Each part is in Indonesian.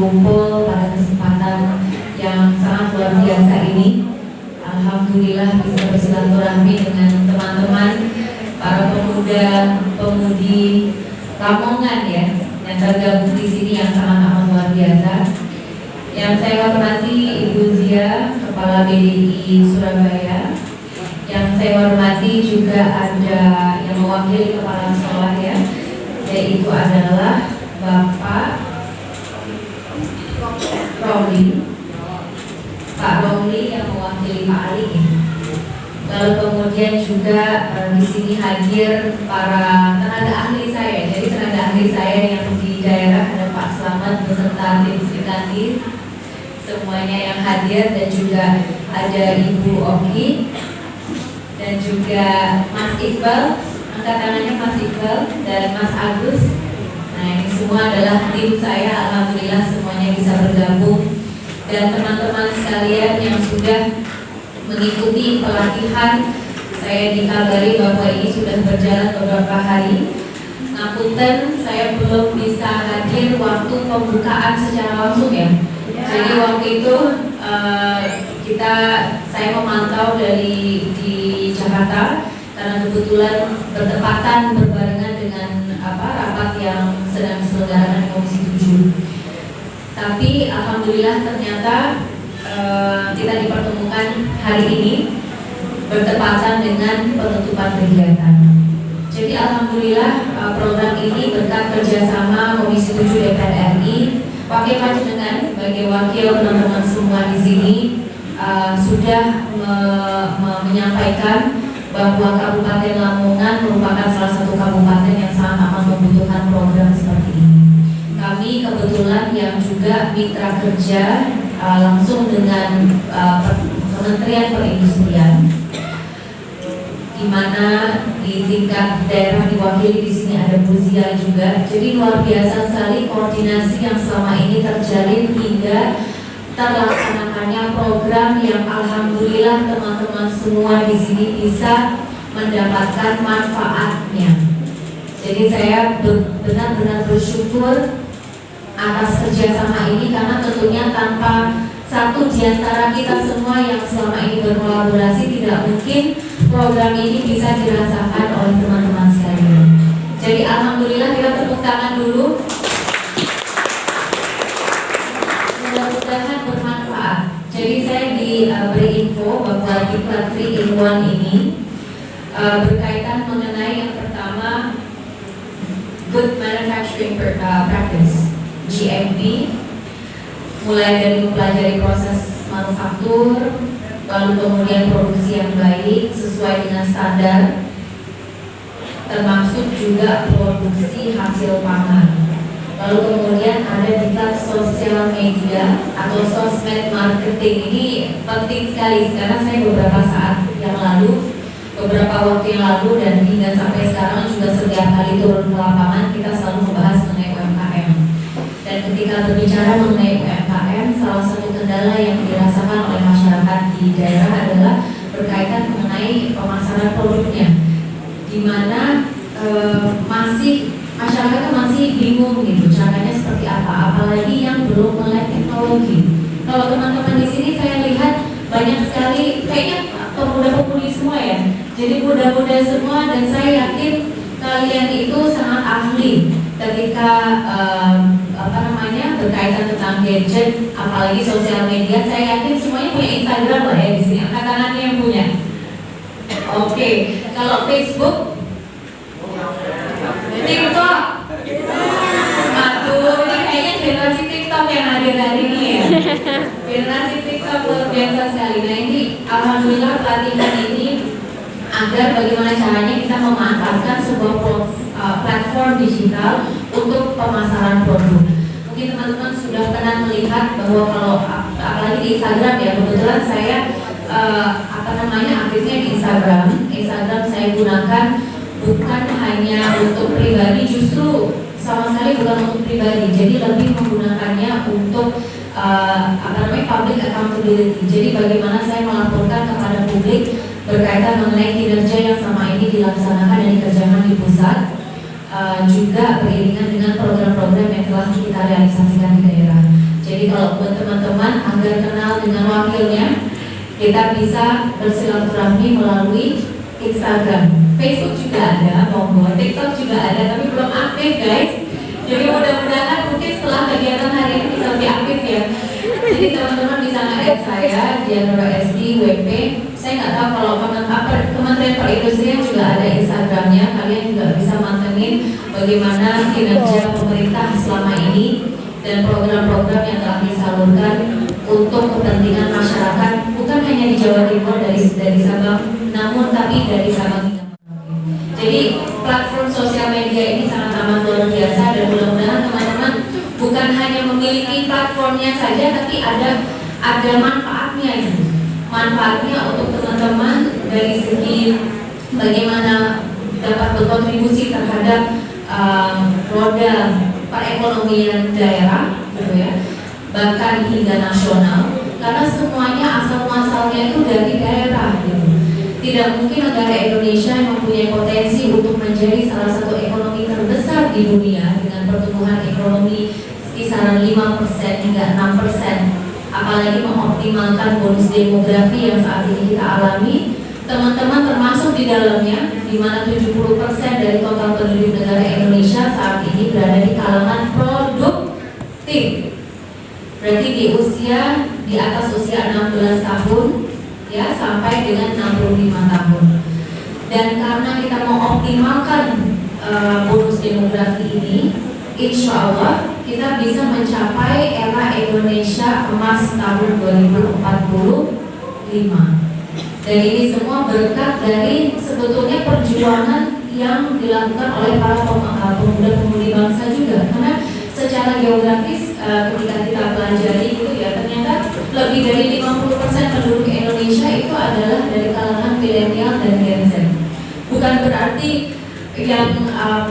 berkumpul pada kesempatan yang sangat luar biasa ini. Alhamdulillah bisa bersilaturahmi dengan teman-teman para pemuda-pemudi Lamongan ya, yang tergabung di sini yang sangat luar biasa. Yang saya hormati Ibu Zia, Kepala BDI Surabaya. Yang saya hormati juga ada yang mewakili Kepala Sekolah ya, yaitu adalah Bapak Romli, Pak Romli yang mewakili Pak Ali. Lalu kemudian juga di sini hadir para tenaga ahli saya. Jadi tenaga ahli saya yang di daerah ada Pak Slamet beserta tim Sri Kandi, semuanya yang hadir, dan juga ada Ibu Oki dan juga Mas Iqbal, angkat tangannya Mas Iqbal, dan Mas Agus. Nah ini semua adalah tim saya. Alhamdulillah semuanya bisa bergabung, dan teman-teman sekalian yang sudah mengikuti pelatihan, saya dikabari bahwa ini sudah berjalan beberapa hari. Ngapunten, saya belum bisa hadir waktu pembukaan secara langsung ya. Jadi waktu itu saya memantau di Jakarta karena kebetulan bertepatan berbarengan dengan rapat yang sedang diselenggarakan Komisi 7. Tapi alhamdulillah ternyata kita dipertemukan hari ini bertepatan dengan penutupan kegiatan. Jadi alhamdulillah program ini berkat kerjasama Komisi 7 DPR RI, Wakil Panjenengan sebagai wakil teman-teman semua di sini sudah menyampaikan bahwa Kabupaten Lamongan merupakan salah satu kabupaten yang sangat amat membutuhkan program seperti ini. Kami kebetulan yang juga mitra kerja langsung dengan Kementerian Perindustrian, di mana di tingkat daerah diwakili di sini ada Bu Zia juga. Jadi luar biasa sekali koordinasi yang selama ini terjalin hingga terlaksanakannya program yang alhamdulillah teman-teman semua di sini bisa mendapatkan manfaatnya. Jadi saya benar-benar bersyukur atas kerjasama ini, karena tentunya tanpa satu di antara kita semua yang selama ini berkolaborasi tidak mungkin program ini bisa dirasakan oleh teman-teman sekalian. Jadi alhamdulillah kita tepuk tangan dulu. Mudah-mudahan bermanfaat. Jadi saya diberi info bahwa di 3 in 1 ini berkaitan mengenai yang pertama Good Manufacturing Practice GMP, mulai dari mempelajari proses manufaktur, lalu kemudian produksi yang baik sesuai dengan standar, termasuk juga produksi hasil pangan. Lalu kemudian ada tingkat sosial media atau sosmed marketing. Ini penting sekali karena saya beberapa waktu yang lalu dan hingga sampai sekarang juga setiap kali turun ke lapangan kita selalu membahas mengenai UMKM. Dan ketika berbicara mengenai UMKM, salah satu kendala yang dirasakan oleh masyarakat di daerah adalah berkaitan mengenai pemasaran produknya, di mana masyarakat masih bingung gitu caranya seperti apa, apalagi yang belum melek teknologi. Kalau teman-teman di sini saya lihat banyak sekali kayaknya pemuda-pemudi semua ya, jadi muda-muda semua, dan saya yakin kalian itu sangat ahli ketika berkaitan tentang gadget, apalagi sosial media. Saya yakin semuanya punya Instagram lah ya di sini, angkat tangannya yang punya. Oke, kalau Facebook, TikTok, aduh ini kayaknya generasi TikTok yang hadir hari ini ya. Generasi TikTok luar biasa sekali. Nah ini alhamdulillah pelatihan ini agar bagaimana caranya kita memanfaatkan sebuah platform digital untuk pemasaran produk. Mungkin teman-teman sudah pernah melihat bahwa kalau apalagi di Instagram ya, kebetulan saya aktifnya di Instagram saya gunakan bukan hanya untuk pribadi, justru sama sekali bukan untuk pribadi, jadi lebih menggunakannya untuk public accountability. Jadi bagaimana saya melaporkan kepada publik berkaitan mengenai kinerja yang selama ini dilaksanakan dan dikerjakan di pusat, juga beriringan dengan program-program yang telah kita realisasikan di daerah. kalau buat teman-teman agar kenal dengan wakilnya, kita bisa bersilaturahmi melalui Instagram, Facebook juga ada, monggo, TikTok juga ada, tapi belum aktif guys. Jadi mudah-mudahan mungkin setelah kegiatan hari ini bisa lebih aktif ya. Jadi teman-teman bisa nge-add saya Dianora SD WP. Saya nggak tahu kalau Kementerian Perindustrian juga ada Instagramnya. Kalian juga bisa mantengin bagaimana kinerja pemerintah selama ini dan program-program yang telah disalurkan untuk kepentingan masyarakat, bukan hanya di Jawa Timur dari Sabang, namun tapi dari Sabang hingga Merauke. Jadi platform sosial media ini sangat amat luar biasa dan mudah-mudahan teman-teman bukan hanya memiliki platformnya saja, tapi ada manfaatnya itu. Manfaatnya untuk teman-teman dari segi bagaimana dapat berkontribusi terhadap roda perekonomian daerah, gitu ya, bahkan hingga nasional, karena semuanya asal muasalnya itu dari daerah, gitu. Tidak mungkin negara Indonesia yang mempunyai potensi untuk menjadi salah satu ekonomi terbesar di dunia dengan pertumbuhan ekonomi kisaran 5% hingga 6%, apalagi mengoptimalkan bonus demografi yang saat ini kita alami. Teman-teman termasuk di dalamnya, di mana 70% dari total penduduk negara Indonesia saat ini berada di kalangan produktif. Berarti di atas usia 16 tahun ya sampai dengan 65 tahun. Dan karena kita mau optimalkan bonus demografi ini, insya Allah kita bisa mencapai era Indonesia emas tahun 2045. Dan ini semua berkat dari sebetulnya perjuangan yang dilakukan oleh para pemuda-pemudi bangsa juga. Karena secara geografis ketika kita pelajari itu ya, ternyata lebih dari 50% penduduk Indonesia itu adalah dari kalangan milenial dan Gen Z. Bukan berarti yang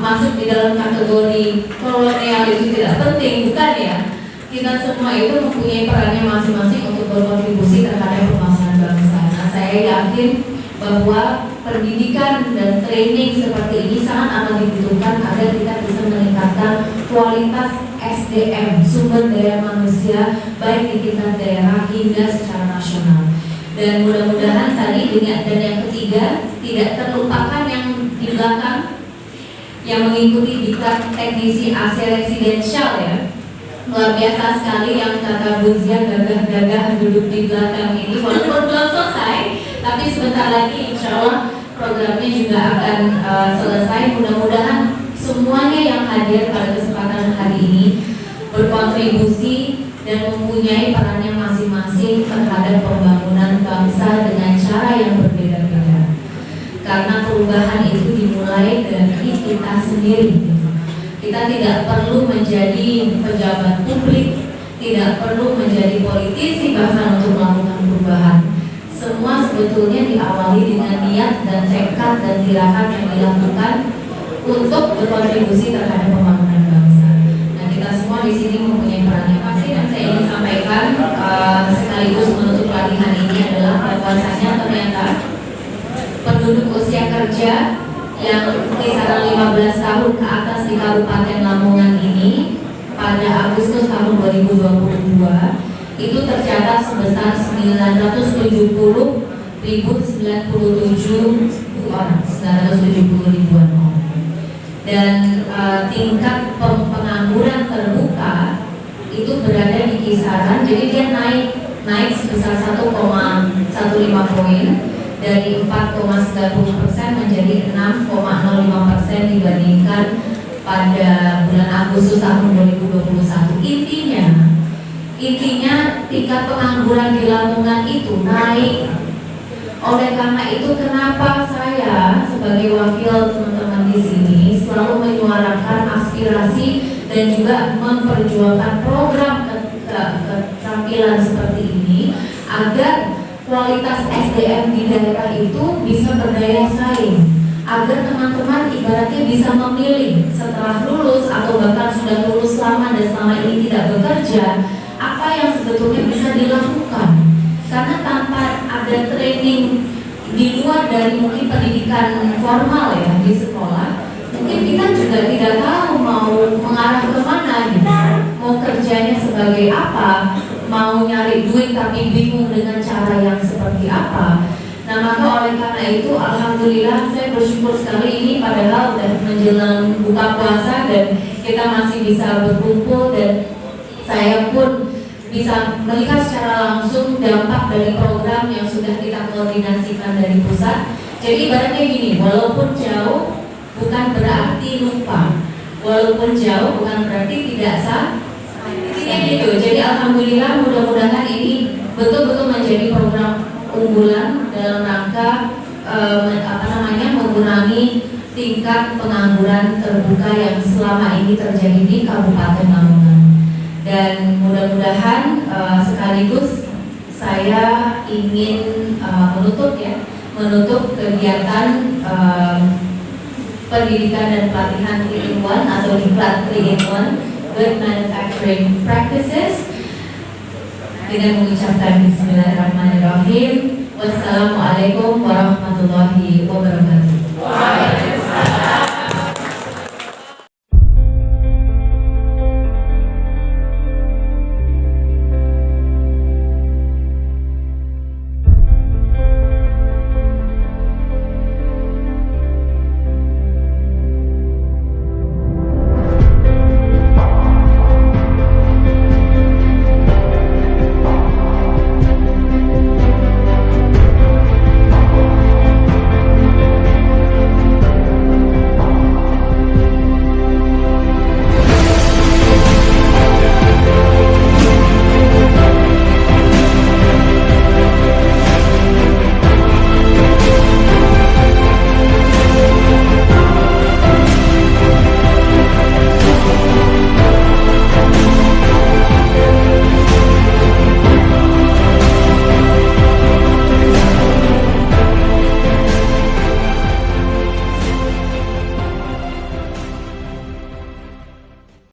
masuk di dalam kategori kolonial itu tidak penting, bukan ya. Kita semua itu mempunyai perannya masing-masing untuk berkontribusi terhadap pembangunan bangsa. Nah, saya yakin bahwa pendidikan dan training seperti ini sangat amat dibutuhkan agar kita bisa meningkatkan kualitas SDM, sumber daya manusia, baik di tingkat daerah hingga secara nasional. Dan mudah-mudahan tadi dan yang ketiga, tidak terlupakan yang di belakang yang mengikuti diklat teknisi AC residensial ya. Luar biasa sekali yang kata Bu Zia, gagah-gagah duduk di belakang ini, walaupun belum selesai, tapi sebentar lagi insya Allah programnya juga akan selesai. Mudah-mudahan semuanya yang hadir pada kesempatan hari ini berkontribusi dan mempunyai perannya masing-masing terhadap pembangunan bangsa dengan cara yang berbeda-beda. Karena perubahan itu dimulai dari kita sendiri. Kita tidak perlu menjadi pejabat publik, tidak perlu menjadi politisi bahkan untuk melakukan perubahan. Semua sebetulnya diawali dengan niat dan tekad dan tirakat yang dilakukan untuk berkontribusi terhadap pembangunan bangsa. Nah, kita semua di sini mempunyai peran yang masing, dan saya ingin sampaikan sekaligus menutup pelatihan ini adalah bahwasanya ternyata penduduk usia kerja yang kisaran 15 tahun ke atas di Kabupaten Lamongan ini pada Agustus tahun 2022 itu tercatat sebesar 970.097 orang, 970 ribuan orang. Dan tingkat pengangguran terbuka itu berada di kisaran, jadi dia naik sebesar 1,15 poin dari 4,90% menjadi 6,05% dibandingkan pada bulan Agustus tahun 2021. Intinya tingkat pengangguran di Lamongan itu naik. Oleh karena itu kenapa saya sebagai wakil teman-teman di sini selalu menyuarakan aspirasi dan juga memperjuangkan program keterampilan seperti ini agar kualitas SDM di daerah itu bisa berdaya saing, agar teman-teman ibaratnya bisa memilih setelah lulus atau bahkan sudah lulus lama dan selama ini tidak bekerja, apa yang sebetulnya bisa dilakukan. Karena tanpa ada training di luar dari mungkin pendidikan formal ya di sekolah, mungkin kita juga tidak tahu mau mengarah kemana gitu, mau kerjanya sebagai apa. mau nyari duit tapi bingung dengan cara yang seperti apa. Nah maka oleh karena itu alhamdulillah saya bersyukur sekali ini padahal udah menjelang buka puasa dan kita masih bisa berkumpul dan saya pun bisa melihat secara langsung dampak dari program yang sudah kita koordinasikan dari pusat. Jadi ibaratnya gini, walaupun jauh bukan berarti lupa, walaupun jauh bukan berarti tidak sah. Intinya gitu. Jadi alhamdulillah mudah-mudahan ini betul-betul menjadi program unggulan dalam rangka mengurangi tingkat pengangguran terbuka yang selama ini terjadi di Kabupaten Lamongan. Dan mudah-mudahan sekaligus saya ingin menutup kegiatan pendidikan dan pelatihan 3-in-1 atau diklat 3-in-1 Good Manufacturing Practices dengan mengucapkan Bismillahirrahmanirrahim. Wassalamualaikum warahmatullahi